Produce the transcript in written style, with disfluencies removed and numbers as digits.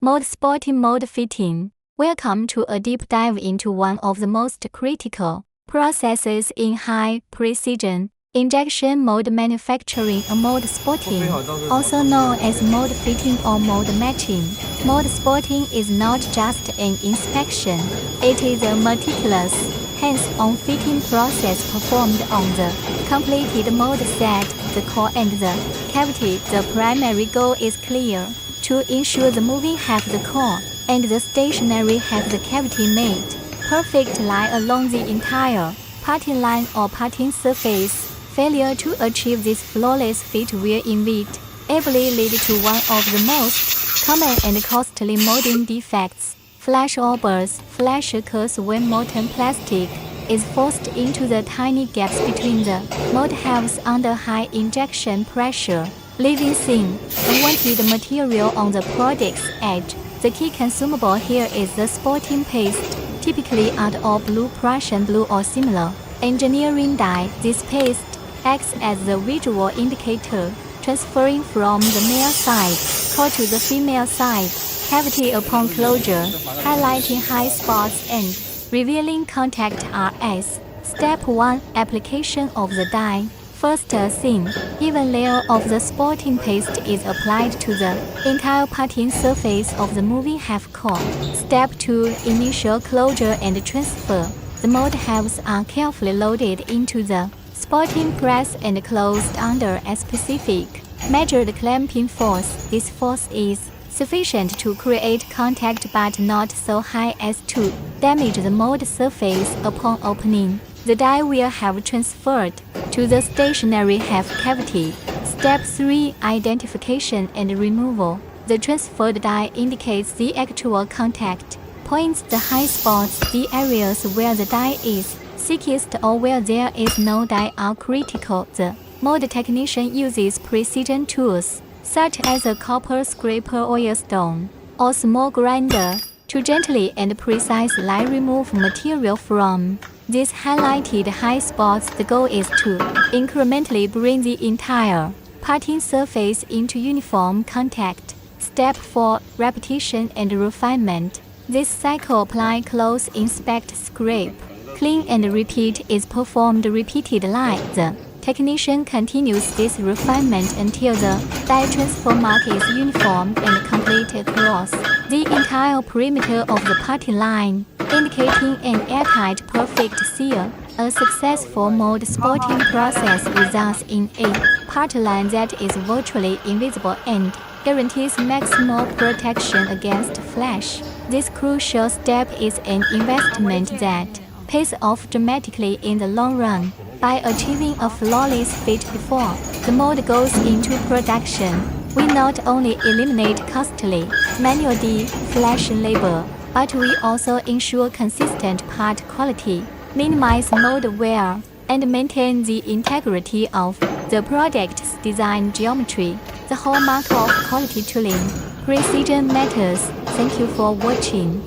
Mold sporting mold fitting. Welcome to a deep dive into one of the most critical processes in high precision injection mold manufacturing, a mold sporting, also known as mold fitting or mold matching. Mold sporting is not just an inspection, it is a meticulous, hands-on fitting process performed on the completed mold set, the core and the cavity. The primary goal is clear: to ensure the moving half the core and the stationary half the cavity made perfect lie along the entire parting line or parting surface. Failure to achieve this flawless fit will inevitably lead to one of the most common and costly molding defects: flash or burrs. Flash occurs when molten plastic is forced into the tiny gaps between the mold halves under high injection pressure, leaving thin, unwanted material on the product's edge. The key consumable here is the sporting paste, typically out of blue, Prussian blue or similar engineering dye. This paste acts as the visual indicator, transferring from the male side core to the female side cavity upon closure, highlighting high spots and revealing contact RS. Step 1. Application of the dye. First, a thin, even layer of the sporting paste is applied to the entire parting surface of the moving half core. Step 2. Initial closure and transfer. The mold halves are carefully loaded into the sporting press and closed under a specific measured clamping force. This force is sufficient to create contact but not so high as to damage the mold surface. Upon opening, the dye will have transferred to the stationary half cavity. Step 3. Identification and removal. The transferred dye indicates the actual contact points. The high spots, the areas where the dye is thickest or where there is no dye, are critical. The mold technician uses precision tools such as a copper scraper, oil stone, or small grinder to gently and precisely remove material from these highlighted high spots. The goal is to incrementally bring the entire parting surface into uniform contact. Step 4. Repetition and refinement. This cycle: apply, close, inspect, scrape, clean and repeat is performed repeatedly. The technician continues this refinement until the dye transfer mark is uniform and complete across the entire perimeter of the parting line, indicating an airtight, perfect seal. A successful mold sporting process results in a part line that is virtually invisible and guarantees maximal protection against flash. This crucial step is an investment that pays off dramatically in the long run. By achieving a flawless fit before the mold goes into production, we not only eliminate costly manual flash labor, but we also ensure consistent part quality, minimize mold wear, and maintain the integrity of the product's design geometry. The hallmark of quality tooling. Precision matters. Thank you for watching.